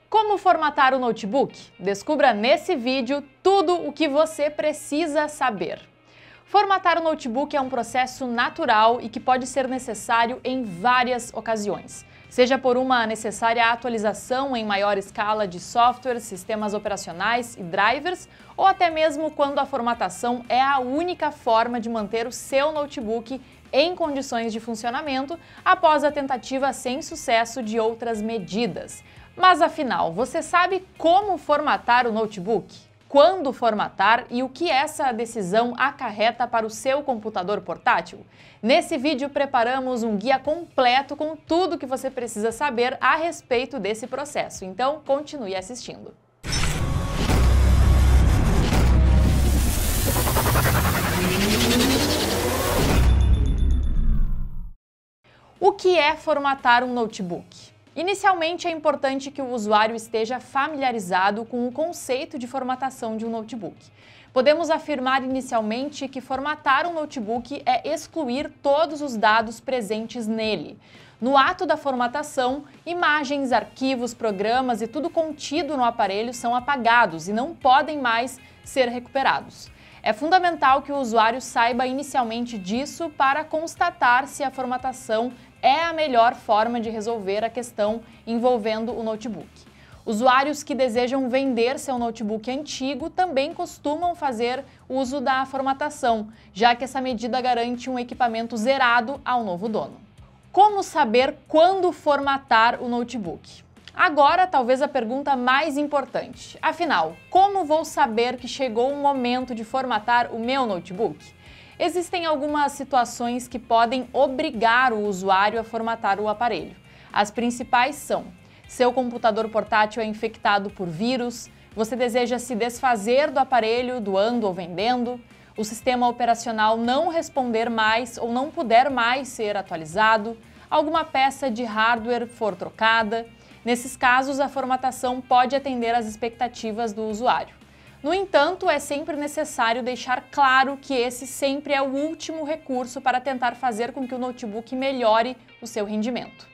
Como formatar o notebook? Descubra nesse vídeo tudo o que você precisa saber. Formatar o notebook é um processo natural e que pode ser necessário em várias ocasiões. Seja por uma necessária atualização em maior escala de softwares, sistemas operacionais e drivers, ou até mesmo quando a formatação é a única forma de manter o seu notebook em condições de funcionamento após a tentativa sem sucesso de outras medidas. Mas afinal, você sabe como formatar o notebook? Quando formatar e o que essa decisão acarreta para o seu computador portátil? Nesse vídeo preparamos um guia completo com tudo o que você precisa saber a respeito desse processo, então continue assistindo. O que é formatar um notebook? Inicialmente, é importante que o usuário esteja familiarizado com o conceito de formatação de um notebook. Podemos afirmar inicialmente que formatar um notebook é excluir todos os dados presentes nele. No ato da formatação, imagens, arquivos, programas e tudo contido no aparelho são apagados e não podem mais ser recuperados. É fundamental que o usuário saiba inicialmente disso para constatar se a formatação é a melhor forma de resolver a questão envolvendo o notebook. Usuários que desejam vender seu notebook antigo também costumam fazer uso da formatação, já que essa medida garante um equipamento zerado ao novo dono. Como saber quando formatar o notebook? Agora, talvez a pergunta mais importante. Afinal, como vou saber que chegou o momento de formatar o meu notebook? Existem algumas situações que podem obrigar o usuário a formatar o aparelho. As principais são: seu computador portátil é infectado por vírus, você deseja se desfazer do aparelho doando ou vendendo, o sistema operacional não responder mais ou não puder mais ser atualizado, alguma peça de hardware for trocada. Nesses casos, a formatação pode atender às expectativas do usuário. No entanto, é sempre necessário deixar claro que esse sempre é o último recurso para tentar fazer com que o notebook melhore o seu rendimento.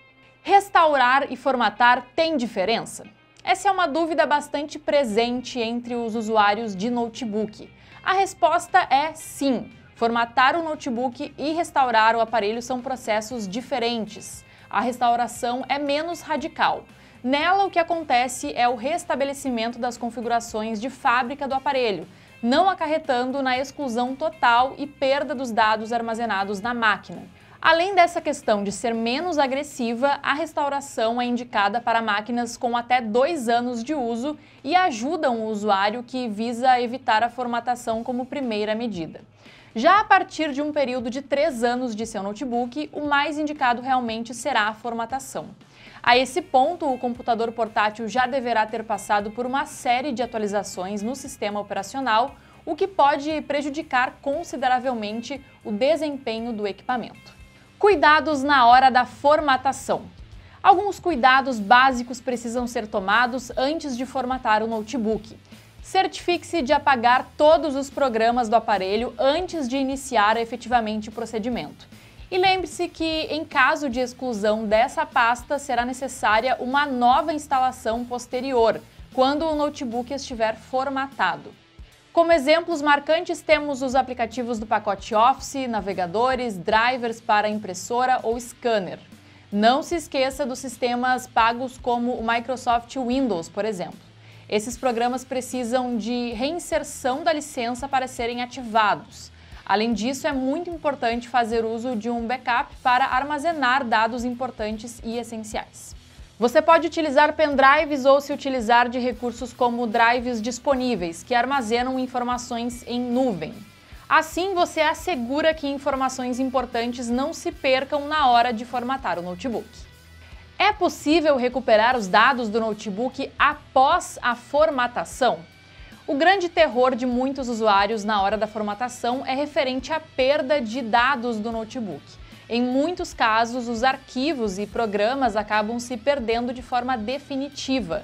Restaurar e formatar tem diferença? Essa é uma dúvida bastante presente entre os usuários de notebook. A resposta é sim. Formatar o notebook e restaurar o aparelho são processos diferentes. A restauração é menos radical. Nela, o que acontece é o restabelecimento das configurações de fábrica do aparelho, não acarretando na exclusão total e perda dos dados armazenados na máquina. Além dessa questão de ser menos agressiva, a restauração é indicada para máquinas com até 2 anos de uso e ajudam o usuário que visa evitar a formatação como primeira medida. Já a partir de um período de 3 anos de seu notebook, o mais indicado realmente será a formatação. A esse ponto, o computador portátil já deverá ter passado por uma série de atualizações no sistema operacional, o que pode prejudicar consideravelmente o desempenho do equipamento. Cuidados na hora da formatação. Alguns cuidados básicos precisam ser tomados antes de formatar o notebook. Certifique-se de apagar todos os programas do aparelho antes de iniciar efetivamente o procedimento. E lembre-se que, em caso de exclusão dessa pasta, será necessária uma nova instalação posterior, quando o notebook estiver formatado. Como exemplos marcantes, temos os aplicativos do pacote Office, navegadores, drivers para impressora ou scanner. Não se esqueça dos sistemas pagos como o Microsoft Windows, por exemplo. Esses programas precisam de reinserção da licença para serem ativados. Além disso, é muito importante fazer uso de um backup para armazenar dados importantes e essenciais. Você pode utilizar pendrives ou se utilizar de recursos como drives disponíveis, que armazenam informações em nuvem. Assim, você assegura que informações importantes não se percam na hora de formatar o notebook. É possível recuperar os dados do notebook após a formatação? O grande terror de muitos usuários na hora da formatação é referente à perda de dados do notebook. Em muitos casos, os arquivos e programas acabam se perdendo de forma definitiva.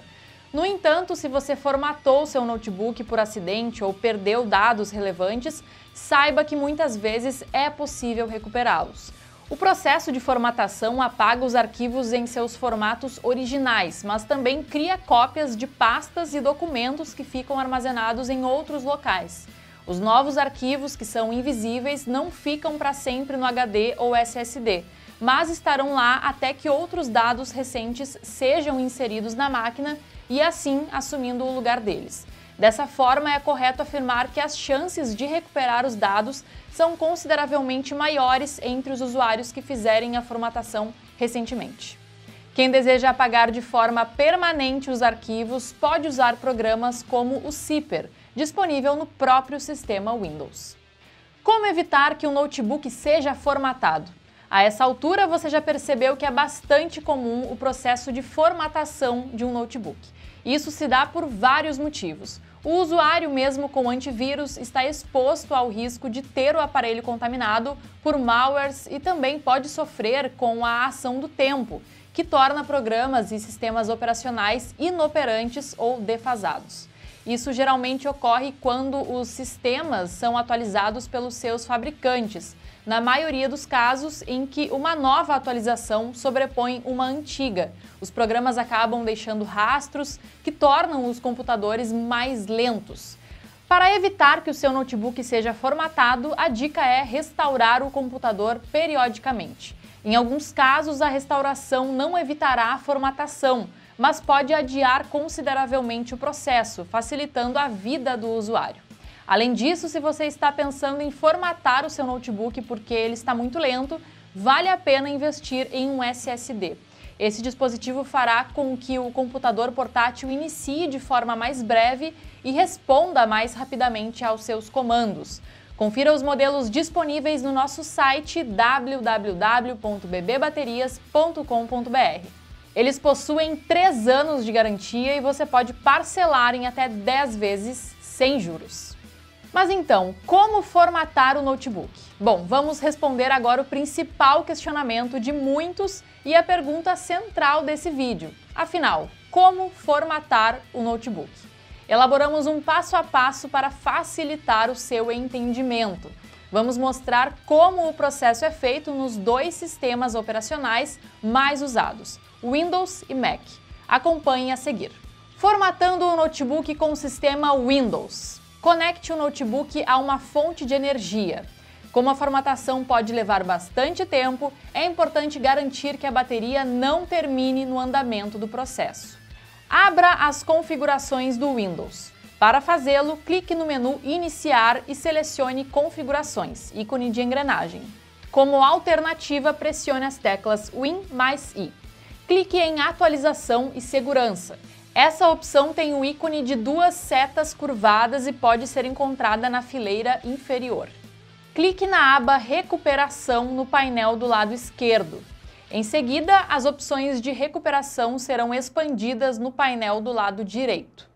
No entanto, se você formatou seu notebook por acidente ou perdeu dados relevantes, saiba que muitas vezes é possível recuperá-los. O processo de formatação apaga os arquivos em seus formatos originais, mas também cria cópias de pastas e documentos que ficam armazenados em outros locais. Os novos arquivos, que são invisíveis, não ficam para sempre no HD ou SSD, mas estarão lá até que outros dados recentes sejam inseridos na máquina e assim assumindo o lugar deles. Dessa forma, é correto afirmar que as chances de recuperar os dados são consideravelmente maiores entre os usuários que fizerem a formatação recentemente. Quem deseja apagar de forma permanente os arquivos pode usar programas como o Zypper, disponível no próprio sistema Windows. Como evitar que um notebook seja formatado? A essa altura você já percebeu que é bastante comum o processo de formatação de um notebook. Isso se dá por vários motivos. O usuário, mesmo com antivírus, está exposto ao risco de ter o aparelho contaminado por malwares e também pode sofrer com a ação do tempo, que torna programas e sistemas operacionais inoperantes ou defasados. Isso geralmente ocorre quando os sistemas são atualizados pelos seus fabricantes, na maioria dos casos em que uma nova atualização sobrepõe uma antiga. Os programas acabam deixando rastros que tornam os computadores mais lentos. Para evitar que o seu notebook seja formatado, a dica é restaurar o computador periodicamente. Em alguns casos, a restauração não evitará a formatação, mas pode adiar consideravelmente o processo, facilitando a vida do usuário. Além disso, se você está pensando em formatar o seu notebook porque ele está muito lento, vale a pena investir em um SSD. Esse dispositivo fará com que o computador portátil inicie de forma mais breve e responda mais rapidamente aos seus comandos. Confira os modelos disponíveis no nosso site www.bbbaterias.com.br. Eles possuem 3 anos de garantia e você pode parcelar em até 10 vezes sem juros. Mas então, como formatar o notebook? Bom, vamos responder agora o principal questionamento de muitos e a pergunta central desse vídeo. Afinal, como formatar o notebook? Elaboramos um passo a passo para facilitar o seu entendimento. Vamos mostrar como o processo é feito nos 2 sistemas operacionais mais usados, Windows e Mac. Acompanhe a seguir. Formatando o notebook com o sistema Windows. Conecte o notebook a uma fonte de energia. Como a formatação pode levar bastante tempo, é importante garantir que a bateria não termine no andamento do processo. Abra as configurações do Windows. Para fazê-lo, clique no menu Iniciar e selecione Configurações, ícone de engrenagem. Como alternativa, pressione as teclas Win mais I. Clique em Atualização e Segurança. Essa opção tem o ícone de 2 setas curvadas e pode ser encontrada na fileira inferior. Clique na aba Recuperação no painel do lado esquerdo. Em seguida, as opções de recuperação serão expandidas no painel do lado direito.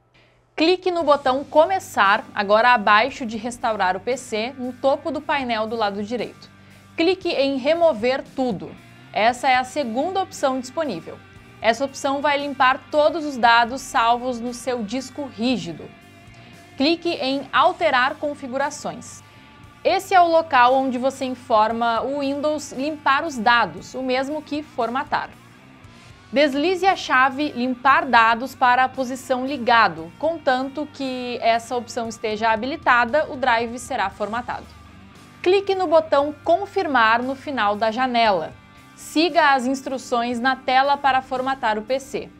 Clique no botão Começar, agora abaixo de Restaurar o PC, no topo do painel do lado direito. Clique em Remover tudo. Essa é a segunda opção disponível. Essa opção vai limpar todos os dados salvos no seu disco rígido. Clique em Alterar configurações. Esse é o local onde você informa o Windows limpar os dados, o mesmo que formatar. Deslize a chave Limpar dados para a posição Ligado, contanto que essa opção esteja habilitada, o drive será formatado. Clique no botão Confirmar no final da janela. Siga as instruções na tela para formatar o PC.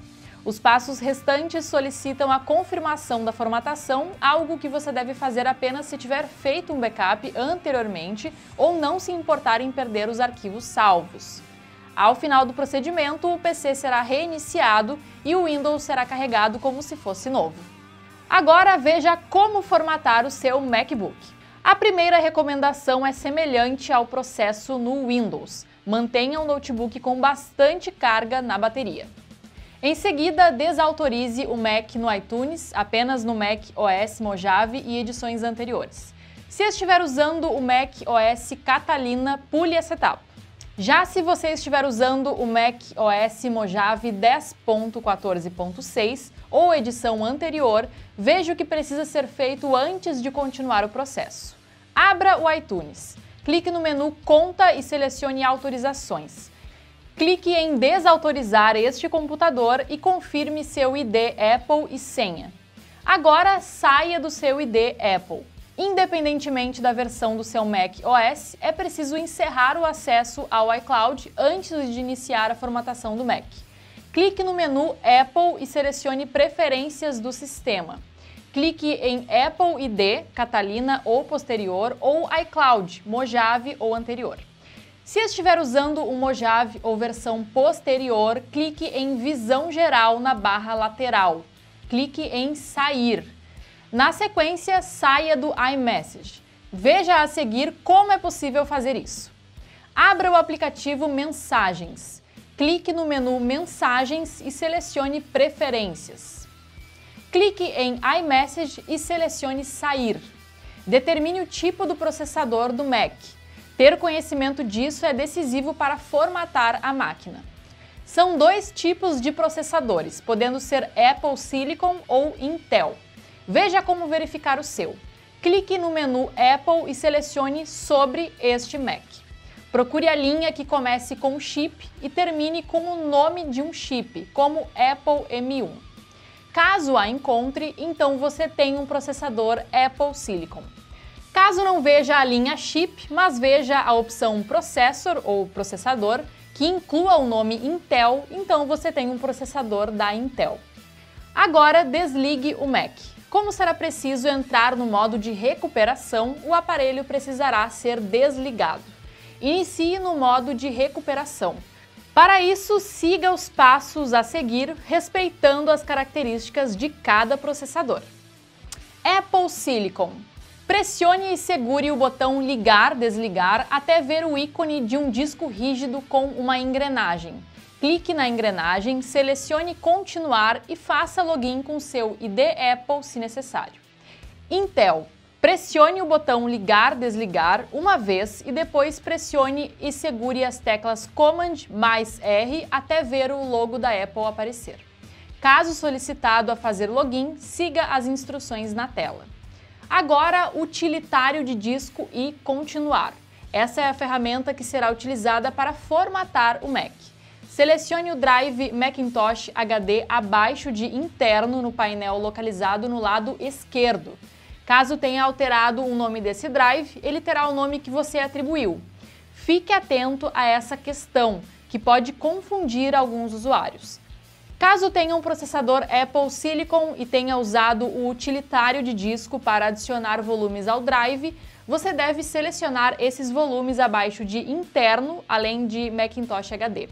Os passos restantes solicitam a confirmação da formatação, algo que você deve fazer apenas se tiver feito um backup anteriormente ou não se importar em perder os arquivos salvos. Ao final do procedimento, o PC será reiniciado e o Windows será carregado como se fosse novo. Agora veja como formatar o seu MacBook. A primeira recomendação é semelhante ao processo no Windows. Mantenha o notebook com bastante carga na bateria. Em seguida, desautorize o Mac no iTunes, apenas no Mac OS Mojave e edições anteriores. Se estiver usando o Mac OS Catalina, pule essa etapa. Já se você estiver usando o Mac OS Mojave 10.14.6 ou edição anterior, veja o que precisa ser feito antes de continuar o processo. Abra o iTunes. clique no menu Conta e selecione Autorizações. Clique em Desautorizar este computador e confirme seu ID Apple e senha. Agora saia do seu ID Apple. Independentemente da versão do seu Mac OS, é preciso encerrar o acesso ao iCloud antes de iniciar a formatação do Mac. Clique no menu Apple e selecione Preferências do sistema. Clique em Apple ID, Catalina ou posterior, ou iCloud, Mojave ou anterior. Se estiver usando o Mojave ou versão posterior, clique em Visão Geral na barra lateral. Clique em Sair. Na sequência, saia do iMessage. Veja a seguir como é possível fazer isso. Abra o aplicativo Mensagens. Clique no menu Mensagens e selecione Preferências. Clique em iMessage e selecione Sair. Determine o tipo do processador do Mac. Ter conhecimento disso é decisivo para formatar a máquina. São dois tipos de processadores, podendo ser Apple Silicon ou Intel. Veja como verificar o seu. Clique no menu Apple e selecione Sobre este Mac. Procure a linha que comece com chip e termine com o nome de um chip, como Apple M1. Caso a encontre, então você tem um processador Apple Silicon. Caso não veja a linha chip, mas veja a opção Processor ou processador, que inclua o nome Intel, então você tem um processador da Intel. Agora desligue o Mac. Como será preciso entrar no modo de recuperação, o aparelho precisará ser desligado. Inicie no modo de recuperação. Para isso, siga os passos a seguir, respeitando as características de cada processador. Apple Silicon. Pressione e segure o botão Ligar/Desligar até ver o ícone de um disco rígido com uma engrenagem. Clique na engrenagem, selecione Continuar e faça login com seu ID Apple se necessário. Intel. Pressione o botão Ligar/Desligar uma vez e depois pressione e segure as teclas Command mais R até ver o logo da Apple aparecer. Caso solicitado a fazer login, siga as instruções na tela. Agora, utilitário de disco e Continuar. Essa é a ferramenta que será utilizada para formatar o Mac. Selecione o drive Macintosh HD abaixo de Interno no painel localizado no lado esquerdo. Caso tenha alterado o nome desse drive, ele terá o nome que você atribuiu. Fique atento a essa questão, que pode confundir alguns usuários. Caso tenha um processador Apple Silicon e tenha usado o utilitário de disco para adicionar volumes ao drive, você deve selecionar esses volumes abaixo de Interno, além de Macintosh HD.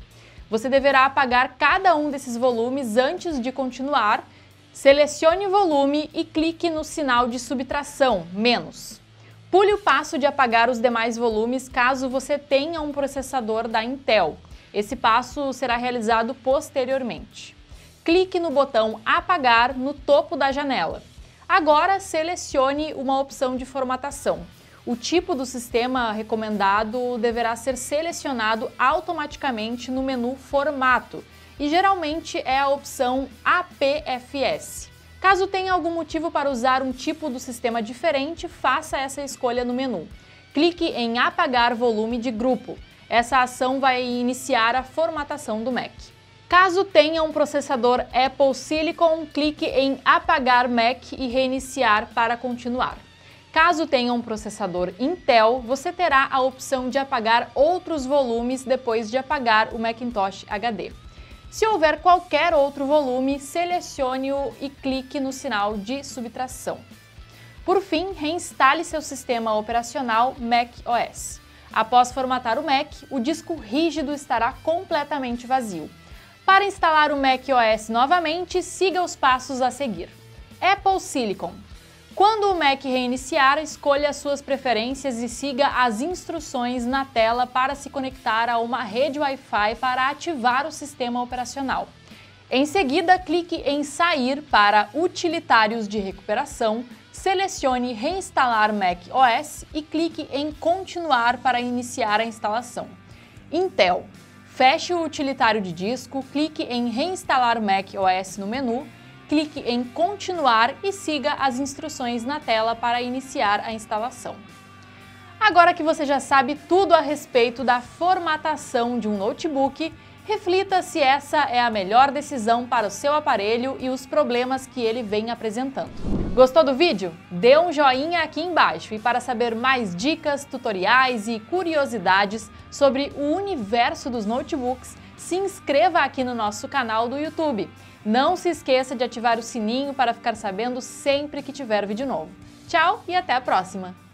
Você deverá apagar cada um desses volumes antes de continuar. Selecione o volume e clique no sinal de subtração, menos. Pule o passo de apagar os demais volumes caso você tenha um processador da Intel. Esse passo será realizado posteriormente. Clique no botão Apagar no topo da janela. Agora selecione uma opção de formatação. O tipo do sistema recomendado deverá ser selecionado automaticamente no menu Formato, e geralmente é a opção APFS. Caso tenha algum motivo para usar um tipo do sistema diferente, faça essa escolha no menu. Clique em Apagar volume de grupo. Essa ação vai iniciar a formatação do Mac. Caso tenha um processador Apple Silicon, clique em Apagar Mac e reiniciar para continuar. Caso tenha um processador Intel, você terá a opção de apagar outros volumes depois de apagar o Macintosh HD. Se houver qualquer outro volume, selecione-o e clique no sinal de subtração. Por fim, reinstale seu sistema operacional Mac OS. Após formatar o Mac, o disco rígido estará completamente vazio. Para instalar o Mac OS novamente, siga os passos a seguir. Apple Silicon. Quando o Mac reiniciar, escolha as suas preferências e siga as instruções na tela para se conectar a uma rede Wi-Fi para ativar o sistema operacional. Em seguida, clique em Sair para Utilitários de recuperação, selecione Reinstalar Mac OS e clique em Continuar para iniciar a instalação. Intel. Feche o utilitário de disco, clique em Reinstalar Mac OS no menu, clique em Continuar e siga as instruções na tela para iniciar a instalação. Agora que você já sabe tudo a respeito da formatação de um notebook, reflita se essa é a melhor decisão para o seu aparelho e os problemas que ele vem apresentando. Gostou do vídeo? Dê um joinha aqui embaixo, e para saber mais dicas, tutoriais e curiosidades sobre o universo dos notebooks, se inscreva aqui no nosso canal do YouTube. Não se esqueça de ativar o sininho para ficar sabendo sempre que tiver vídeo novo. Tchau e até a próxima!